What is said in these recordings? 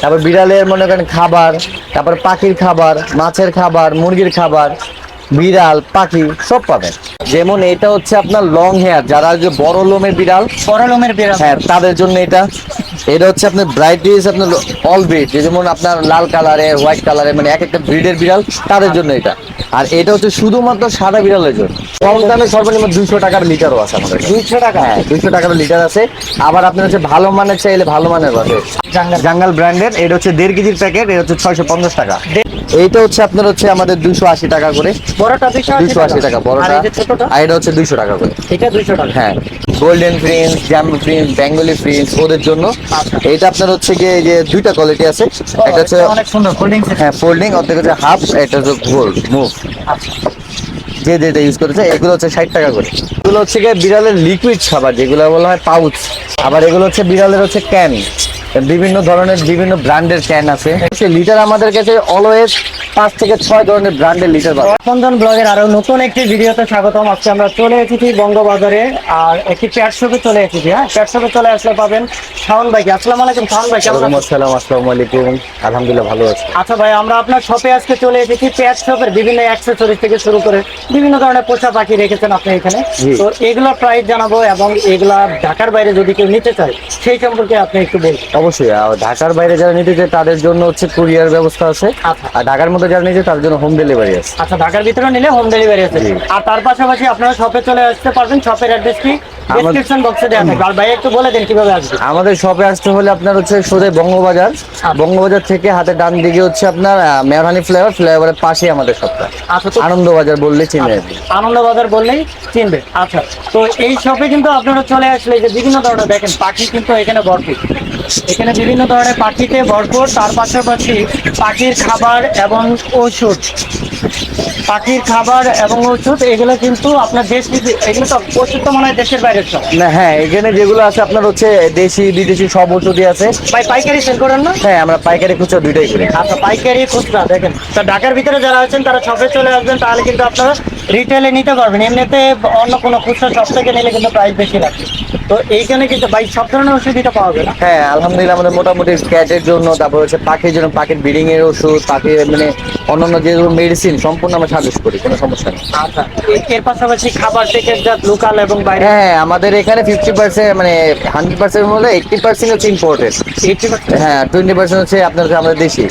তারপর বিড়ালের মনে করেন খাবার, তারপর পাখির খাবার, মাছের খাবার, মুরগির খাবার, বিড়াল পাখি সব পাবেন। যেমন এটা হচ্ছে আপনার লং হেয়ার, যারা যে বড় লোমের বিড়াল, হ্যাঁ তাদের জন্য এটা। এটা হচ্ছে আপনার ব্রাইটিস, আপনার অল ব্রিড, যেমন আপনার লাল কালারের, হোয়াইট কালারের, মানে এক একটা ব্রিডের বিড়াল, তাদের জন্য এটা। আর এটা হচ্ছে শুধুমাত্র সাদা বিড়ালের জন্য। কম দামে সর্বনিম্ন 200 টাকার লিটারও আছে আমাদের। 200 টাকা? হ্যাঁ 200 টাকার লিটার আছে। আবার আপনার হচ্ছে ভালো মানের চাইলে ভালো মানের আছে, জাঙ্গাল ব্র্যান্ডের। এটা হচ্ছে 1.5 কেজির প্যাকেট, এটা হচ্ছে 650 টাকা। এইটা হচ্ছে আপনার হচ্ছে আমাদের 280 টাকা করে, বড়টা 280 টাকা বড়টা, আর এটা হচ্ছে 200 টাকা করে। এটা 200 টাকা। হ্যাঁ, golden Prince, jumbo Prince, Bengali Prince ওদের জন্য। এটা আপনার হচ্ছে গিয়ে যে দুইটা কোয়ালিটি আছে, একটা হচ্ছে অনেক সুন্দর ফোল্ডিং, হ্যাঁ ফোল্ডিং, অর্ধেক হচ্ছে হাফ, এটা হচ্ছে গোল মুভ। যে যেটা ইউজ করেছে এগুলো হচ্ছে 60 টাকা করে। এগুলো হচ্ছে গিয়ে বিড়ালের লিকুইড খাবার, যেগুলো বলা হয় পাউচ। আবার এগুলো হচ্ছে বিড়ালের হচ্ছে ক্যান, বিভিন্ন ধরনের বিভিন্ন ব্র্যান্ডের ক্যান আছে। সেই লিটার আমাদের কাছে অলওয়েজ 5 থেকে 6 ধরনের ব্র্যান্ডের লিটার পাবেন। আপনজন ব্লগের আরো নতুন একটি ভিডিওতে স্বাগতম। আজকে আমরা চলে এসেছি বঙ্গবাজারে, আর একটি পেট শপে চলে এসেছি। হ্যাঁ, পেট শপে চলে আসলে পাবেন শাওন ভাইকে। আসসালামু আলাইকুম শাওন ভাই, কেমন আছেন? আসসালামু আলাইকুম, আলহামদুলিল্লাহ ভালো আছি। আচ্ছা ভাই, আমরা আপনার শপে আজকে চলে এসেছি। পেট শপের বিভিন্ন অ্যাকসেসরিজ থেকে শুরু করে বিভিন্ন ধরনের পোষা পাখি রেখেছেন আপনি এখানে। তো এগুলোর প্রাইস জানাবো, এবং এগুলা ঢাকার বাইরে যদি কেউ নিতে চায় সেই সম্পর্কে আপনি একটু বলুন। অবশ্যই, ঢাকার বাইরে যারা নিতে চায় তাদের জন্য হচ্ছে কুরিয়ার ব্যবস্থা আছে। আর ঢাকার মধ্যে যারা নিতে তাদের জন্য হোম ডেলিভারি আছে। আচ্ছা, ঢাকার ভিতরে নিলে হোম ডেলিভারি আছে। আর তার পাশাপাশি আপনারা শপে চলে আসতে পারবেন। শপের অ্যাড্রেস কি ডেসক্রিপশন বক্সে দেওয়া থাকবে। আর ভাই একটু বলে দেন কিভাবে আসবে। আমাদের শপে আসতে হলে আপনার হচ্ছে সোজা বঙ্গবাজার, বঙ্গবাজার থেকে হাতে ডান দিকে হচ্ছে আপনার মেহরানি ফ্লাইওভারের পাশে আমাদের শপটা। আচ্ছা, আনন্দবাজার বললে চিনবে, আনন্দবাজার বললেই চিনবে। আচ্ছা, তো এই শপে কিন্তু আপনারা চলে আসলে যে বিভিন্ন ধরনের দেখেন পাখি কিন্তু এখানে ভরপুর। এখানে বিভিন্ন ধরনের পাখিতে ভরপুর। তার পাশাপাশি পাখির খাবার এবং ওষুধ, এগুলো কিন্তু আপনার এগুলো তো ওষুধ তো মনে হয় দেশের বাইরে সব না। হ্যাঁ, এখানে যেগুলো আছে আপনার হচ্ছে দেশি বিদেশি সব ওষুধই আছে। ভাই পাইকারি সেল করেন না? হ্যাঁ, আমরা পাইকারি খুচরা দুইটাই করি। আচ্ছা, পাইকারি খুচরা দেখেন। তো ঢাকার ভিতরে যারা আছেন তারা শপে চলে আসবেন, তাহলে কিন্তু আপনারা রিটেলে নিতে পারবেন। এমনিতে অন্য কোনো খুচরা শপ থেকে নিলে কিন্তু প্রাইস বেশি লাগে। তো এইখানে কিন্তু ভাই সব ধরনের ওষুধটা পাওয়া যায়। হ্যাঁ আলহামদুলিল্লাহ, আমাদের মোটামুটি ক্যাটের জন্য, তারপর হচ্ছে পাখির জন্য, পাখির ব্রিডিং এর ওষুধ, পাখির মানে অন্যান্য যে মেডিসিন সম্পূর্ণ আমরা সাজেস্ট করি, কোনো সমস্যা নেই। আচ্ছা, এর পাশাপাশি খাবার থেকে যা লোকাল এবং বাইরে, হ্যাঁ আমাদের এখানে 50% মানে 100% হলে 80% হচ্ছে ইম্পোর্টেড। 80%? হ্যাঁ, 20% হচ্ছে আপনার আমাদের দেশি।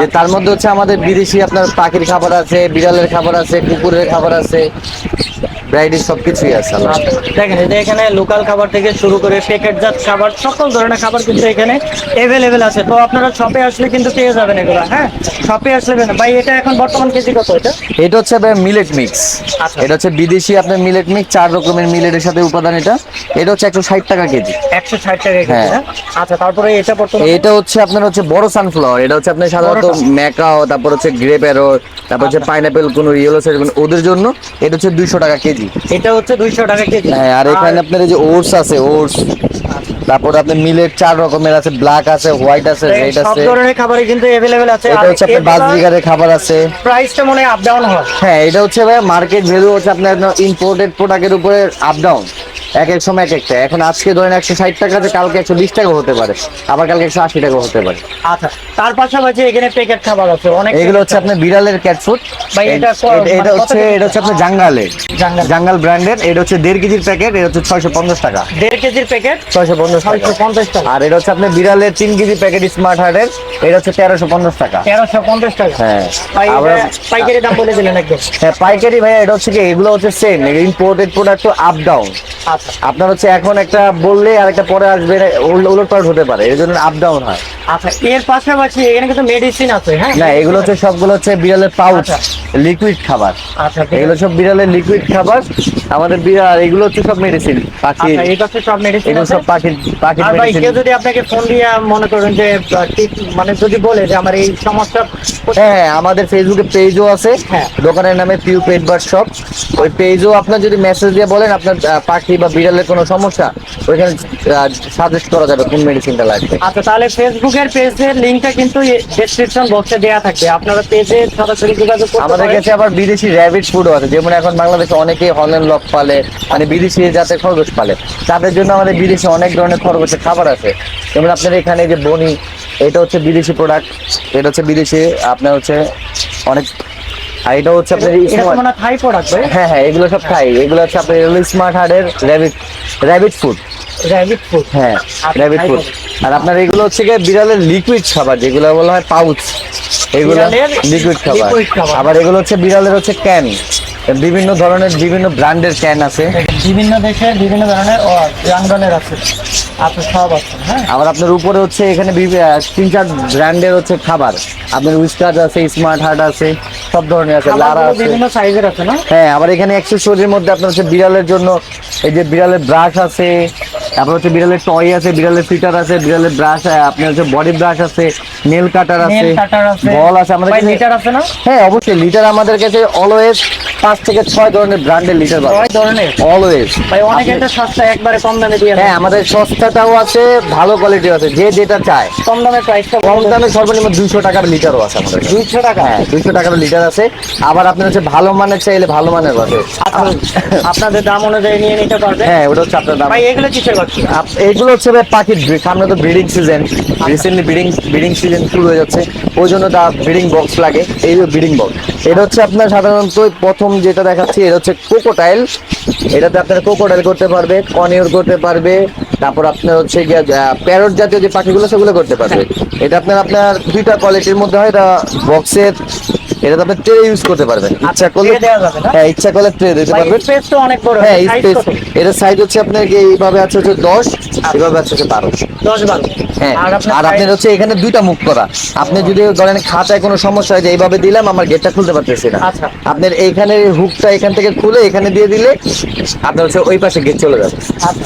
যে তার মধ্যে হচ্ছে আমাদের বিদেশি আপনার পাখির খাবার আছে, বিড়ালের খাবার আছে, কুকুরের খাবার আছে, ভ্যারাইটিস সবকিছুই আছে। দেখেন এই যে এখানে লোকাল খাবার থেকে শুরু করে প্যাকেটজাত খাবার, সকল ধরনের খাবার কিন্তু এখানে অ্যাভেলেবেল আছে। তো আপনারা শপে আসলে কিন্তু পেয়ে যাবেন এগুলো। হ্যাঁ, শপে আসলে ভাই এটা এখন বর্তমান কেজি কত? এটা হচ্ছে মিলেট মিক্স। এটা হচ্ছে বিদেশি আপনার মিলেট মিক্স, 4 রকমের মিলেটের সাথে উপাদান। এটা হচ্ছে 160 টাকা কেজি। 160 টাকা কেজি। হ্যাঁ। আচ্ছা, তারপরে এটা বর্তমানে এটা হচ্ছে আপনার হচ্ছে বড় সানফ্লাওয়ার। এটা হচ্ছে আপনার সাধারণত ম্যাকাও, তারপর হচ্ছে গ্রেপ এরো, তারপর হচ্ছে পাইনাপেল, কোন ইয়েলো সাইড ওদের জন্য এটা হচ্ছে 200 টাকা কেজি। এটা হচ্ছে 200 টাকা কেজি। হ্যাঁ, আর এখানে আপনার এই যে ওটস আছে, ওটস, তারপর আপনার মিলেট 4 রকমের আছে, ব্ল্যাক আছে, হোয়াইট আছে, রেড আছে, সব ধরনের খাবারই কিন্তু अवेलेबल আছে। এটা হচ্ছে আপনার বাজরিগারের খাবার আছে। প্রাইসটা মনে আপ ডাউন হয়। হ্যাঁ, এটা হচ্ছে ভাই মার্কেট ভ্যালু হচ্ছে আপনার ইম্পোর্টেড প্রোডাক্টের উপরে আপ ডাউন, এক এক সময় এক একটা। এখন আজকে ধরেন 160 টাকা আছে, কালকে 120 টাকা হতে পারে, আবার কালকে 180 টাকা হতে পারে। আচ্ছা, তার পাশাপাশি এখানে প্যাকেট খাবার আছে অনেক। এগুলো হচ্ছে আপনার বিড়ালের ক্যাট ফুড। ভাই এটা হচ্ছে আপনার জাঙ্গাল ব্র্যান্ডের। এটা হচ্ছে 1.5 কেজির প্যাকেট, এটা হচ্ছে 650 টাকা। 1.5 কেজির প্যাকেট 650 টাকা। আর এটা হচ্ছে আপনার বিড়ালের 3 কেজি প্যাকেট স্মার্ট হার্টের, এটা হচ্ছে 1350 টাকা। 1350 টাকা। হ্যাঁ, আবার পাইকারি দাম বলে দিলেন একদম। হ্যাঁ পাইকারি ভাই, এটা হচ্ছে কি এগুলো হচ্ছে সেম ইম্পোর্টেড প্রোডাক্ট, তো আপ ডাউন। আচ্ছা, আপনার হচ্ছে এখন একটা বললে আর একটা পরে আসবে, উলটপালট হতে পারে, এর জন্য আপ ডাউন হয়। আচ্ছা, এর পাশাপাশি এখানে কিন্তু মেডিসিন আছে। হ্যাঁ, না এগুলো হচ্ছে সবগুলো হচ্ছে বিড়ালের পাউচ, লিকুইড খাবার। আচ্ছা, এগুলো সব বিড়ালের লিকুইড খাবার। আমাদের বিড়াল এগুলো হচ্ছে সব মেডিসিন, পাখি। আচ্ছা, এটা হচ্ছে সব মেডিসিন, এগুলো সব পাখির মেডিসিন। কেউ যদি আপনাকে ফোন দিয়ে মনে করেন যে মানে যদি বলে যে আমার এই সমস্যা, হ্যাঁ আমাদের ফেসবুকে পেজও আছে। হ্যাঁ, দোকানের নামে পিউ পেট বার শপ। ওই পেজও আপনার যদি মেসেজ দিয়ে বলেন আপনার পাখি বা বিড়ালের কোনো সমস্যা, ওইখানে সাজেস্ট করা যাবে কোন মেডিসিনটা লাগবে। আচ্ছা, তাহলে ফেসবুকে আমাদের পেজের লিংকটা কিন্তু ডেসক্রিপশন বক্সে দেওয়া থাকবে, আপনারা পেজে সরাসরি যোগাযোগ করতে পারেন। আমাদের কাছে আবার বিদেশি র‍্যাবিট ফুডও আছে, যেমন এখন বাংলাদেশে অনেকে হল্যান্ড লক পালে, মানে বিদেশি জাতের খরগোশ পালে, তাদের জন্য আমাদের বিদেশে অনেক ধরনের খরগোশের খাবার আছে। যেমন আপনার এখানে যে বনি, এটা হচ্ছে বিদেশি প্রোডাক্ট, এটা হচ্ছে বিদেশি আপনার হচ্ছে অনেক, আর এটা হচ্ছে আপনার থাই প্রোডাক্ট। হ্যাঁ হ্যাঁ, এগুলো সব থাই। এগুলো হচ্ছে আপনার স্মার্ট হার্টের র‍্যাবিট ফুড। হ্যাঁ, র‍্যাবিট ফুড। আর আপনার এগুলো হচ্ছে গিয়ে বিড়ালের লিকুইড খাবার, যেগুলো বলা হয় পাউচ, এগুলো লিকুইড খাবার। আবার এগুলো হচ্ছে বিড়ালের হচ্ছে ক্যান, বিভিন্ন ধরনের বিভিন্ন ব্র্যান্ডের ক্যান আছে, বিভিন্ন দেশের বিভিন্ন ধরনের ব্র্যান্ডের আছে, আপনার সব আছে। হ্যাঁ, আবার আপনার উপরে হচ্ছে এখানে 3-4 ব্র্যান্ডের হচ্ছে খাবার, আপনার উইস্কার আছে, স্মার্ট হার্ট আছে, সব ধরনের আছে, লারা আছে, বিভিন্ন সাইজের আছে না। হ্যাঁ, আবার এখানে অ্যাকসেসরির মধ্যে আপনার হচ্ছে বিড়ালের জন্য এই যে বিড়ালের ব্রাশ আছে, তারপর হচ্ছে বিড়ালের টয় আছে, বিড়ালের ফিটার আছে, বিড়ালের ব্রাশ, আপনার হচ্ছে বডি ব্রাশ আছে, নেল কাটার আছে, বল আছে, আমাদের কাছে লিটার আছে না। হ্যাঁ অবশ্যই, লিটার আমাদের কাছে অলওয়েজ 5 থেকে 6 ধরনের ব্র্যান্ডের লিটার পাবেন। 6 ধরনের অলওয়েজ ভাই, অনেকে তো সস্তা একবারে কম দামে দিয়ে। হ্যাঁ, আমাদের সস্তাটাও আছে, ভালো কোয়ালিটিও আছে, যে যেটা চায়। কম দামে প্রাইসটা, কম দামে সর্বনিম্ন 200 টাকার লিটারও আছে আমাদের। 200 টাকা? হ্যাঁ, 200 টাকার লিটার আছে। আবার আপনার হচ্ছে ভালো মানের চাইলে ভালো মানের আছে, আপনাদের দাম অনুযায়ী নিয়ে নিতে পারবেন। হ্যাঁ, ওটা হচ্ছে আপনার দাম। ভাই এগুলো কিসের বাচ্চা? এগুলো হচ্ছে ভাই পাখির ব্রিড, সামনে তো breeding season, recently breeding season শুরু হয়ে যাচ্ছে, ওই জন্য দা ব্রিডিং বক্স লাগে। এই যে ব্রিডিং বক্স, এটা হচ্ছে আপনার সাধারণত প্রথম যেটা দেখাচ্ছি, এটা হচ্ছে কোকোটাইল। এটাতে আপনারা কোকোটাইল করতে পারবে, কনিয়র করতে পারবে, তারপর আপনার হচ্ছে গিয়ে প্যারট জাতীয় যে পাখিগুলো সেগুলো করতে পারবে। এটা আপনার 2টা কোয়ালিটির মধ্যে হয়। এটা বক্সের, এটা আপনি ট্রে ইউজ করতে পারবেন, ইচ্ছা করলে। হ্যাঁ, ইচ্ছা করলে ট্রে দিতে পারবেন। স্পেস তো অনেক বড়। হ্যাঁ, স্পেস, এর সাইজ হচ্ছে আপনার এইভাবে আছে হচ্ছে 10, এইভাবে আছে হচ্ছে 12, 10-12। হ্যাঁ, আর আপনার হচ্ছে এখানে 2টা মুখ করা। আপনি যদি ধরেন খাতায় কোনো সমস্যা হয় যে এইভাবে দিলাম আমার গেটটা খুলতে পারতেছি না, আপনার এইখানে হুকটা এখান থেকে খুলে এখানে দিয়ে দিলে আপনার হচ্ছে ওই পাশে গেট চলে যাবে। আচ্ছা,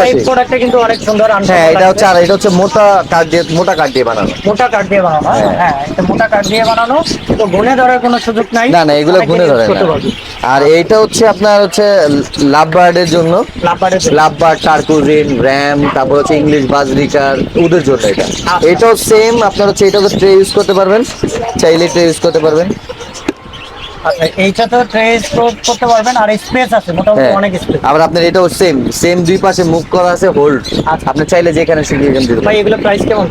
এই প্রোডাক্টটা কিন্তু অনেক সুন্দর। হ্যাঁ, এটা হচ্ছে, আর এটা হচ্ছে মোটা কাঠ দিয়ে বানানো। মোটা কাঠ দিয়ে বানানো। হ্যাঁ, এটা মোটা কাঠ দিয়ে বানানো, তো গুনে ধরার কোনো সুযোগ নাই। না না, এগুলো গুনে ধরে না। আর এইটা হচ্ছে আপনার হচ্ছে লাভবার্ডের জন্য, লাভবার্ড, টার্কুজিন, র্যাম, তারপর হচ্ছে ইংলিশ বাজরিকার, ওদের জন্য এটা। এটাও সেম, আপনার হচ্ছে এটাও ট্রে ইউজ করতে পারবেন, চাইলে ট্রে ইউজ করতে পারবেন। আচ্ছা, এইটা তো ট্রে ইউজ করতে পারবেন, আর স্পেস আছে মোটামুটি অনেক স্পেস। আবার আপনার এটাও সেম দুই পাশে মুখ করা আছে, হোল্ড। আপনি চাইলে যেখানে সেখানে দিতে পারেন। ভাই এগুলো প্রাইস কেমন?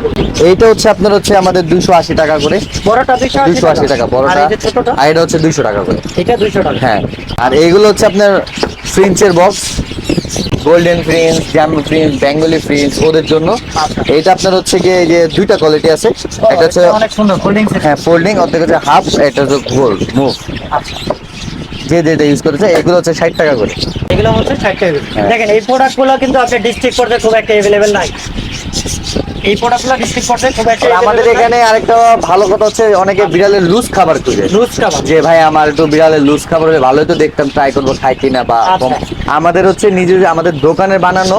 এইটা হচ্ছে আপনার হচ্ছে আমাদের 280 টাকা করে। বড়টা 280 টাকা বড়টা, আর এই যে ছোটটা, আর এটা হচ্ছে 200 টাকা করে। এটা 200 টাকা। হ্যাঁ, আর এইগুলো হচ্ছে আপনার ফ্রিন্সের বক্স, গোল্ডেন ফ্রিন্স, জাম্বো ফ্রিন্স, বেঙ্গলি ফ্রিন্স, ওদের জন্য। এইটা আপনার হচ্ছে গিয়ে যে 2টা কোয়ালিটি আছে, একটা হচ্ছে অনেক সুন্দর ফোল্ডিং। হ্যাঁ, ফোল্ডিং, অর্ধেক হচ্ছে হাফ, এটা হচ্ছে গোল মুভ। আচ্ছা, যে যেটা ইউজ করেছে, এগুলো হচ্ছে 60 টাকা করে। এগুলো হচ্ছে 60 টাকা। দেখেন, এই প্রোডাক্টগুলো কিন্তু আপনার ডিস্ট্রিক্ট পর্যায়ে খুব একটা अवेलेबल নাই। এই প্রোডাক্টগুলো ডিস্ট্রিক্ট পর্যায়ে খুব একটা। আমাদের এখানে আরেকটা ভালো কথা হচ্ছে, অনেকে বিড়ালের লুজ খাবার খুঁজে, লুজ খাবার, যে ভাই আমার একটু বিড়ালের লুজ খাবার হলে ভালোই, তো দেখতাম, ট্রাই করবো খাই কিনা বা। আমাদের হচ্ছে নিজে আমাদের দোকানে বানানো,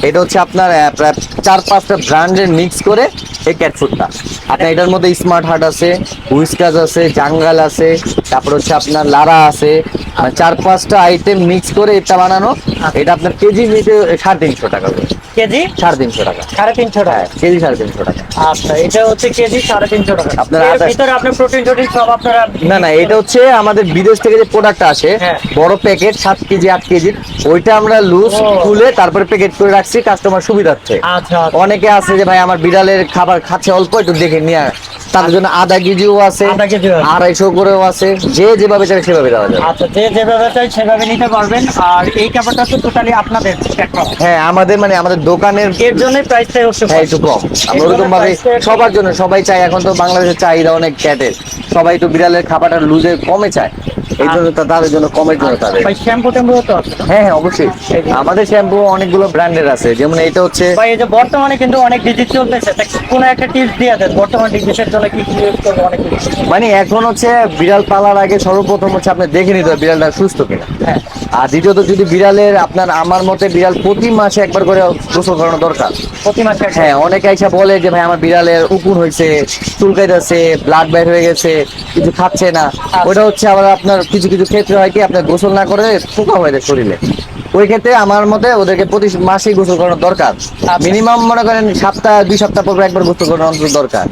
এটা হচ্ছে আপনার প্রায় 4-5টা ব্র্যান্ডের মিক্স করে এই ক্যাট ফুডটা। আপনার এটার মধ্যে স্মার্ট হার্ট আছে, হুইস্কাস আছে, জাঙ্গাল আছে, তারপর হচ্ছে আপনার লারা আছে, 4-5টা আইটেম মিক্স করে এটা বানানো। এটা আপনার কেজি নিতে 350 টাকা করে। কেজি 350 টাকা। 350 টাকা কেজি, 350 টাকা। আচ্ছা, এটা হচ্ছে কেজি 350 টাকা। আপনার ভিতরে আপনার প্রোটিন সব আপনারা। না না, এটা হচ্ছে আমাদের বিদেশ থেকে যে প্রোডাক্ট আসে, বড় প্যাকেট 7 কেজি 8 কেজি, ওইটা আমরা লুজ খুলে তারপরে প্যাকেট করে রাখছি কাস্টমার সুবিধার্থে। আচ্ছা, অনেকে আছে যে ভাই আমার বিড়ালের খাবার খাচ্ছে অল্প, একটু দেখে নিয়ে, তাদের জন্য আধা কেজিও আছে, 250 করেও আছে, যে যেভাবে চাই সেভাবে দেওয়া যাবে। আচ্ছা, যে যেভাবে চাই সেভাবে নিতে পারবেন। আর এই কাপড়টা তো টোটালি আপনাদের। হ্যাঁ, আমাদের মানে আমাদের দোকানের, এর জন্য প্রাইসটা একটু কম। আমরা ওরকম ভাবে সবার জন্য, সবাই চাই, এখন তো বাংলাদেশের চাহিদা অনেক ক্যাটের, সবাই তো বিড়ালের খাবারটা লুজে কমে চায়, এই জন্য তাদের জন্য কমের জন্য তাদের। শ্যাম্পু ট্যাম্পু তো আছে? হ্যাঁ হ্যাঁ, অবশ্যই। আমাদের শ্যাম্পু অনেকগুলো ব্র্যান্ডের আছে, যেমন এটা হচ্ছে ভাই, এই যে বর্তমানে কিন্তু অনেক ডিজিট চলতেছে, কোনো একটা টিপস দিয়ে দেন বর্তমানে ডিজিটের জন্য কি কি ইউজ করবে। অনেক মানে এখন হচ্ছে বিড়াল পালার আগে সর্বপ্রথম হচ্ছে আপনি দেখে নিতে হবে বিড়ালটা সুস্থ কিনা। হ্যাঁ, আর দ্বিতীয়ত যদি বিড়ালের আপনার আমার মতে বিড়াল প্রতি মাসে একবার করে গোসল করানো দরকার। প্রতি মাসে? হ্যাঁ, অনেকে আইসা বলে যে ভাই আমার বিড়ালের উকুন হয়েছে, চুলকাইতেছে, ব্লাড বের হয়ে গেছে, কিছু খাচ্ছে না। ওটা হচ্ছে আবার আপনার কিছু কিছু ক্ষেত্রে হয় কি আপনার গোসল না করে পোকা হয়ে যায় শরীরে। ওই ক্ষেত্রে আমার মতে ওদেরকে প্রতি মাসেই গোসল করানো দরকার। মিনিমাম মনে করেন 2 সপ্তাহ পর একবার গোসল করানো অন্তত দরকার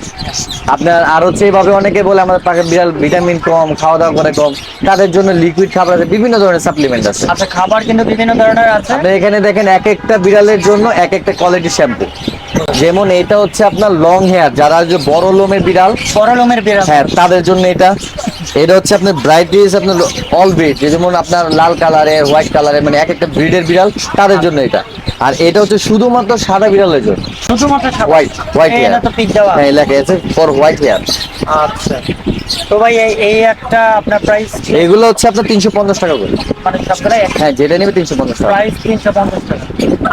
আপনার। আর হচ্ছে এইভাবে অনেকে বলে আমাদের পাখি বিড়াল ভিটামিন কম, খাওয়া দাওয়া করে কম, তাদের জন্য লিকুইড খাবার আছে, বিভিন্ন ধরনের সাপ্লিমেন্ট আছে। আচ্ছা, খাবার কিন্তু বিভিন্ন ধরনের আছে। আপনি এখানে দেখেন এক একটা বিড়ালের জন্য এক একটা কোয়ালিটি শ্যাম্পু। যেমন এটা হচ্ছে আপনার লং হেয়ার, যারা যে বড় লোমের বিড়াল, হ্যাঁ তাদের জন্য এটা। এটা হচ্ছে আপনার ব্রাইটিস, আপনার অল ব্রিড, যেমন আপনার লাল কালারের, হোয়াইট কালারের, মানে এক একটা ব্রিডের বিড়াল তাদের জন্য এটা। আর এটা হচ্ছে শুধুমাত্র সাদা বিড়ালের জন্য, শুধুমাত্র হোয়াইট হেয়ার। তো পিক দেওয়া, হ্যাঁ লেখা আছে ফর হোয়াইট হেয়ার। আচ্ছা, তো ভাই এই একটা আপনার প্রাইস? এগুলো হচ্ছে আপনার 350 টাকা করে, মানে সবগুলো? হ্যাঁ, যেটা নেবে 350 টাকা প্রাইস 350 টাকা।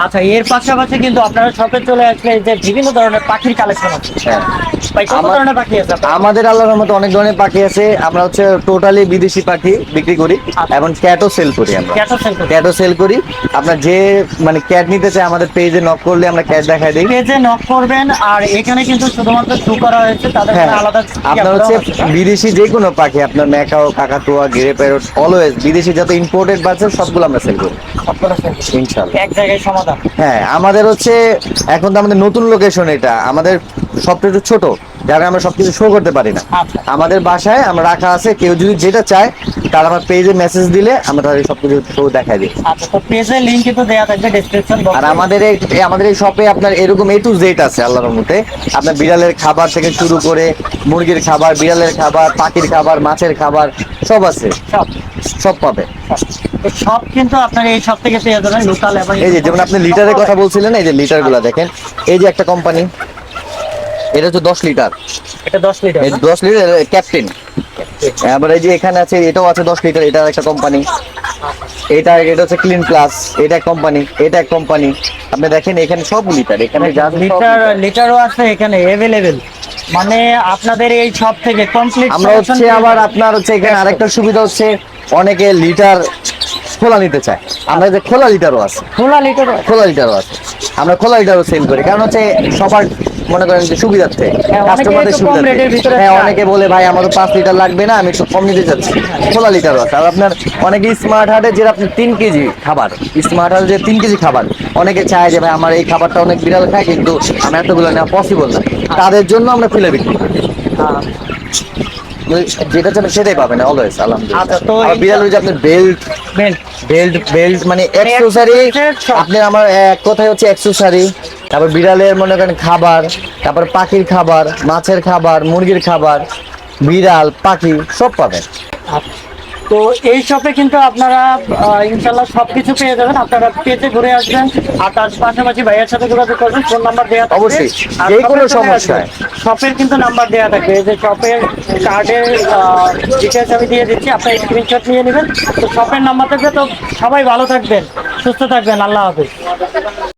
আচ্ছা, এর পাশাপাশি কিন্তু আপনারা শপে চলে আসলে যে বিভিন্ন ধরনের পাখির কালেকশন আছে। হ্যাঁ, ভাই কত ধরনের পাখি আছে আমাদের? আল্লাহর রহমতে অনেক ধরনের পাখি আছে। আমরা হচ্ছে টোটালি বিদেশি পাখি বিক্রি করি এবং ক্যাটও সেল করি। আমরা ক্যাটও সেল করি। আপনার যে মানে ক্যাট নিতে চায় আমাদের পেজে নক করলে আমরা ক্যাট দেখাই দিই। পেজে নক করবেন। আর এখানে কিন্তু শুধুমাত্র শু করা হয়েছে, তাদের আলাদা আপনার হচ্ছে বিদেশি যে কোনো পাখি, আপনার ম্যাকাও, কাকাতুয়া, গিরে প্যারট, অলওয়েজ বিদেশি যত ইম্পোর্টেড বাচ্চা সবগুলো আমরা সেল করি ইনশাআল্লাহ। এক জায়গায় সমাধান। হ্যাঁ, আমাদের হচ্ছে এখন তো আমাদের নতুন লোকেশন, এটা আমাদের সবটা একটু ছোট, যারা আমরা সবকিছু শো করতে পারি না। আমাদের বাসায় আমরা রাখা আছে, কেউ যদি যেটা চায় তার আমার পেজে মেসেজ দিলে আমরা তাদের সবকিছু শো দেখাই দিই। আচ্ছা, তো পেজের লিংক কিন্তু দেয়া থাকবে ডেসক্রিপশন বক্সে। আর আমাদের এই শপে আপনার এরকম A to Z আছে আল্লাহর রহমতে। আপনার বিড়ালের খাবার থেকে শুরু করে মুরগির খাবার, বিড়ালের খাবার, পাখির খাবার, মাছের খাবার সব আছে, সব পাবে। সব কিন্তু আপনার এই সব থেকে পেয়ে যাবেন লোকাল। এবং এই যে যেমন আপনি লিটারের কথা বলছিলেন, এই যে লিটারগুলো দেখেন, এই যে একটা কোম্পানি, এটা হচ্ছে 10 লিটার। এটা 10 লিটার, এই 10 লিটার ক্যাপ্টেন। আবার এই যে এখানে আছে, এটাও আছে 10 লিটার, এটা একটা কোম্পানি। এটা হচ্ছে ক্লিন প্লাস, এটা এক কোম্পানি, এটা এক কোম্পানি। আপনি দেখেন এখানে সব লিটার, এখানে লিটারও আছে এখানে अवेलेबल। মানে আপনাদের এই সব থেকে কমপ্লিট। আমরা হচ্ছে আবার আপনার হচ্ছে এখানে আরেকটা সুবিধা হচ্ছে অনেকে লিটার খোলা নিতে চায়, আমরা যে খোলা লিটারও আছে, খোলা লিটারও আছে। আমরা খোলা লিটারও সেল করি, কারণ হচ্ছে সবার মনে করেন যে সুবিধার্থে, কাস্টমারদের সুবিধার্থে। হ্যাঁ, অনেকে বলে ভাই আমার তো 5 লিটার লাগবে না, আমি একটু কম নিতে চাচ্ছি, খোলা লিটারও আছে। আর আপনার অনেকে স্মার্ট হার্টে যে আপনি 3 কেজি খাবার, স্মার্ট হার্টে যে 3 কেজি খাবার অনেকে চায় যে ভাই আমার এই খাবারটা অনেক বিড়াল খায় কিন্তু আমার এতগুলো নেওয়া পসিবল না, তাদের জন্য আমরা খুলে বিক্রি করি। যেটা চান সেটাই পাবেন অলওয়েজ আলহামদুলিল্লাহ। আচ্ছা, তো বিড়ালের যে আপনার বেল্ট মানে অ্যাকসেসরি, আপনি আমার এক কথায় হচ্ছে অ্যাকসেসরি। তারপর বিড়ালের মনে করেন খাবার, তারপর পাখির খাবার, মাছের খাবার, মুরগির খাবার, বিড়াল পাখি সব পাবেন। তো এই শপে কিন্তু আপনারা ইনশাল্লাহ সবকিছু পেয়ে যাবেন। আপনারা পেজে ঘুরে আসবেন, আর তার পাশাপাশি ভাইয়ের সাথে যোগাযোগ করবেন। ফোন নাম্বার দেওয়া থাকবে, অবশ্যই যে কোনো সমস্যায় শপের কিন্তু নাম্বার দেওয়া থাকবে। এই যে শপের কার্ডের ডিটেলস আমি দিয়ে দিচ্ছি, আপনার স্ক্রিনশট নিয়ে নেবেন। তো শপের নাম্বার থাকবে। তো সবাই ভালো থাকবেন, সুস্থ থাকবেন, আল্লাহ হাফেজ।